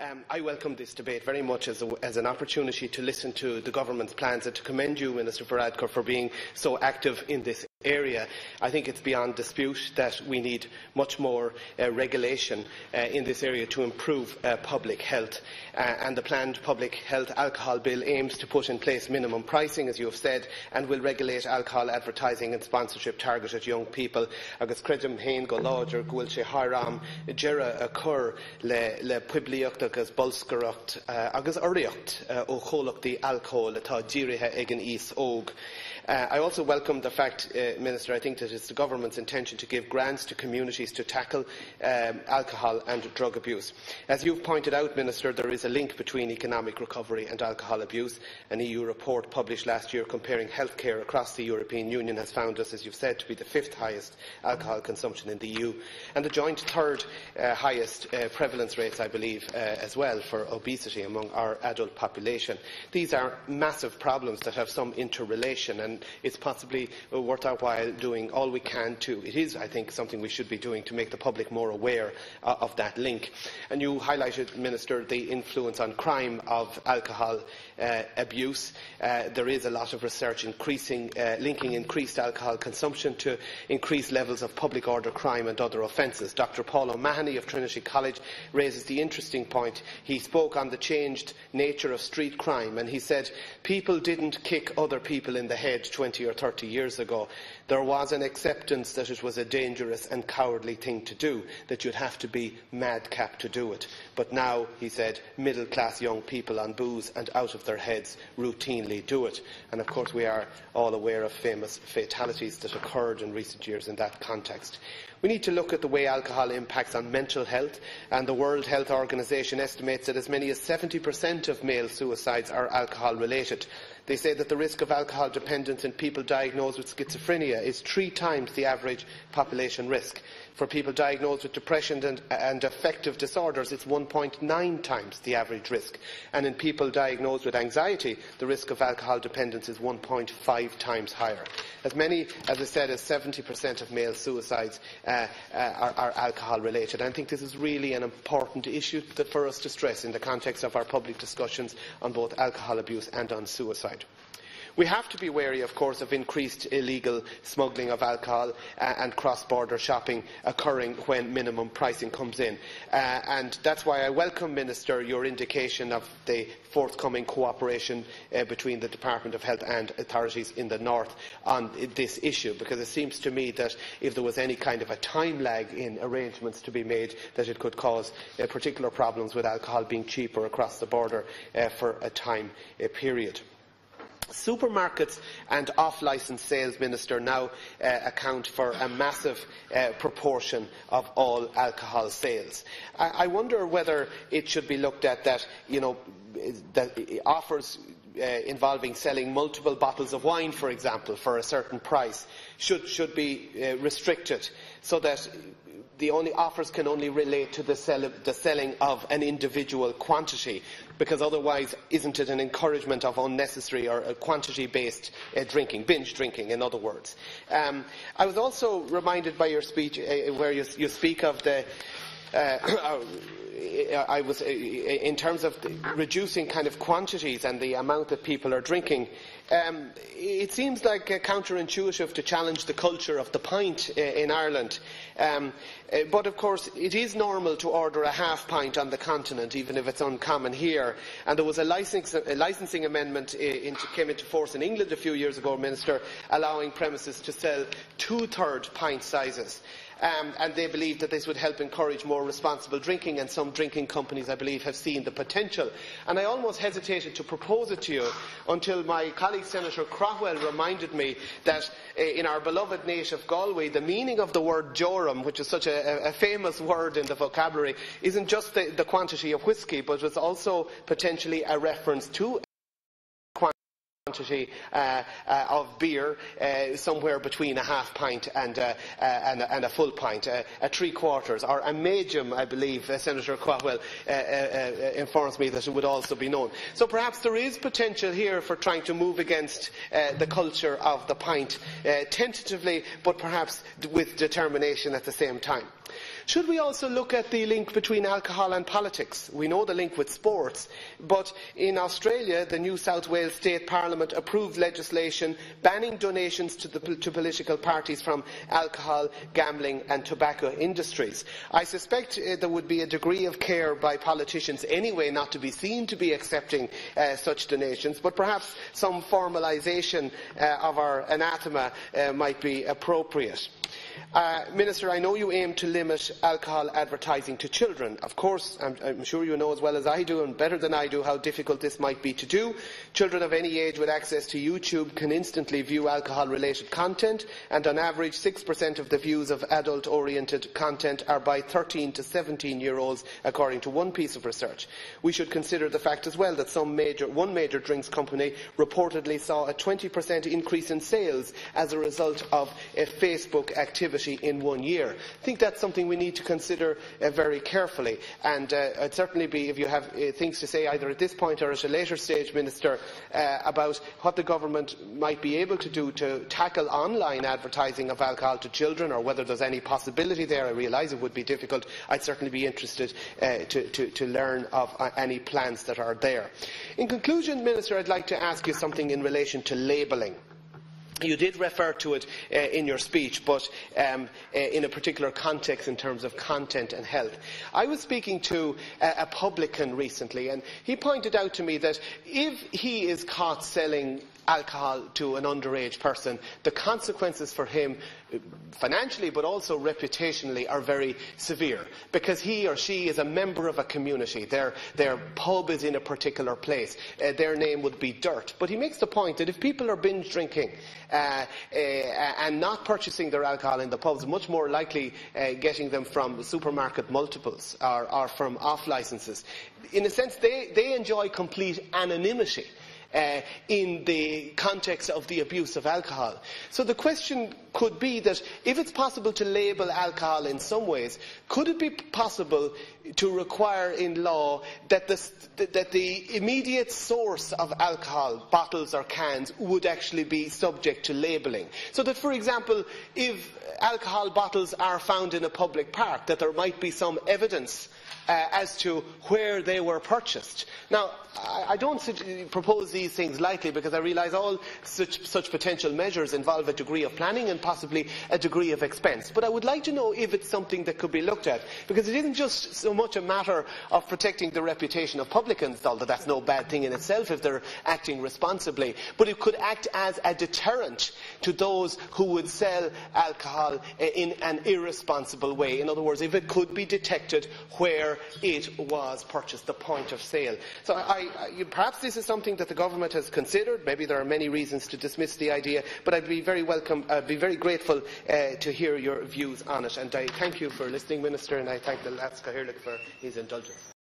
I welcome this debate very much as an opportunity to listen to the government's plans and to commend you, Minister Varadkar, for being so active in this area. I think it's beyond dispute that we need much more regulation in this area to improve public health. And the planned public health alcohol bill aims to put in place minimum pricing, as you have said, and will regulate alcohol advertising and sponsorship targeted at young people. Agus credum hain go láidir gúil sé haram jera a cur le puiblíocht agus bolscarocht agus oriocht ó chólachtaí alcohol atá dírithe ag an os óg. I also welcome the fact, Minister, I think that it's the government's intention to give grants to communities to tackle alcohol and drug abuse. As you've pointed out, Minister, there is a link between economic recovery and alcohol abuse. An EU report published last year comparing healthcare across the European Union has found us, as you've said, to be the 5th highest alcohol consumption in the EU, and the joint 3rd highest prevalence rates, I believe, as well for obesity among our adult population. These are massive problems that have some interrelation, and it's possibly worth our while doing all we can to. It is, I think, something we should be doing to make the public more aware of that link. And you highlighted, Minister, the influence on crime of alcohol abuse. There is a lot of research linking increased alcohol consumption to increased levels of public order crime and other offences. Dr. Paul O'Mahony of Trinity College raises the interesting point. He spoke on the changed nature of street crime, and he said people didn't kick other people in the head 20 or 30 years ago. There was an acceptance that it was a dangerous and cowardly thing to do, that you'd have to be madcap to do it. But now, he said, middle-class young people on booze and out of their heads routinely do it. And of course we are all aware of famous fatalities that occurred in recent years in that context. We need to look at the way alcohol impacts on mental health, and the World Health Organization estimates that as many as 70% of male suicides are alcohol-related. They say that the risk of alcohol dependence in people diagnosed with schizophrenia is 3 times the average population risk. For people diagnosed with depression and affective disorders, it's 1.9 times the average risk. And in people diagnosed with anxiety, the risk of alcohol dependence is 1.5 times higher. As many, as I said, as 70% of male suicides are alcohol-related. I think this is really an important issue for us to stress in the context of our public discussions on both alcohol abuse and on suicide. We have to be wary, of course, of increased illegal smuggling of alcohol and cross-border shopping occurring when minimum pricing comes in. And that's why I welcome, Minister, your indication of the forthcoming cooperation between the Department of Health and authorities in the north on this issue, because it seems to me that if there was any kind of a time lag in arrangements to be made, that it could cause particular problems with alcohol being cheaper across the border for a time period. Supermarkets and off-licence sales, Minister, now account for a massive proportion of all alcohol sales. I wonder whether it should be looked at that, that offers involving selling multiple bottles of wine, for example, for a certain price, should be restricted, so that the only offers can only relate to the selling of an individual quantity, because otherwise isn't it an encouragement of unnecessary or quantity-based drinking, binge drinking in other words. I was also reminded by your speech where you speak of the in terms of reducing kind of quantities and the amount that people are drinking. It seems like counterintuitive to challenge the culture of the pint in Ireland. But of course it is normal to order a half pint on the continent, even if it's uncommon here. And there was a licensing amendment came into force in England a few years ago, Minister, allowing premises to sell 2/3 pint sizes. And they believe that this would help encourage more responsible drinking, and some drinking companies, I believe, have seen the potential. And I almost hesitated to propose it to you until my colleague Senator Craughwell reminded me that in our beloved native Galway, the meaning of the word jorum, which is such a famous word in the vocabulary, isn't just the quantity of whisky, but it's also potentially a reference to quantity of beer, somewhere between a half pint and a full pint, a 3/4 or a medium, I believe Senator Craughwell informs me that it would also be known. So perhaps there is potential here for trying to move against the culture of the pint, tentatively, but perhaps with determination at the same time. Should we also look at the link between alcohol and politics? We know the link with sports, but in Australia, the New South Wales State Parliament approved legislation banning donations to political parties from alcohol, gambling and tobacco industries. I suspect there would be a degree of care by politicians anyway not to be seen to be accepting such donations, but perhaps some formalisation of our anathema might be appropriate. Minister, I know you aim to limit alcohol advertising to children. Of course, I'm sure you know as well as I do, and better than I do, how difficult this might be to do. Children of any age with access to YouTube can instantly view alcohol-related content, and on average 6% of the views of adult-oriented content are by 13 to 17-year-olds, according to one piece of research. We should consider the fact as well that one major drinks company reportedly saw a 20% increase in sales as a result of a Facebook activity in 1 year. I think that's something we need to consider very carefully, and I'd certainly be, if you have things to say either at this point or at a later stage, Minister, about what the government might be able to do to tackle online advertising of alcohol to children, or whether there's any possibility there. I realise it would be difficult. I'd certainly be interested to learn of any plans that are there. In conclusion, Minister, I'd like to ask you something in relation to labelling. You did refer to it in your speech, but in a particular context in terms of content and health. I was speaking to a publican recently, and he pointed out to me that if he is caught selling alcohol to an underage person, the consequences for him financially but also reputationally are very severe, because he or she is a member of a community. Their pub is in a particular place. Their name would be dirt. But he makes the point that if people are binge drinking and not purchasing their alcohol in the pubs, much more likely getting them from supermarket multiples or from off licences, in a sense they enjoy complete anonymity in the context of the abuse of alcohol. So the question could be that if it's possible to label alcohol in some ways, could it be possible to require in law that the immediate source of alcohol, bottles or cans, would actually be subject to labelling? So that, for example, if alcohol bottles are found in a public park, that there might be some evidence as to where they were purchased. Now, I don't propose these things lightly, because I realise all such potential measures involve a degree of planning and possibly a degree of expense. But I would like to know if it's something that could be looked at, because it isn't just so much a matter of protecting the reputation of publicans, although that's no bad thing in itself if they're acting responsibly, but it could act as a deterrent to those who would sell alcohol in an irresponsible way. In other words, if it could be detected where it was purchased, the point of sale. So perhaps this is something that the government has considered. Maybe there are many reasons to dismiss the idea, but I'd be very grateful to hear your views on it. And I thank you for listening, Minister, and I thank the Látsca Hirlik for his indulgence.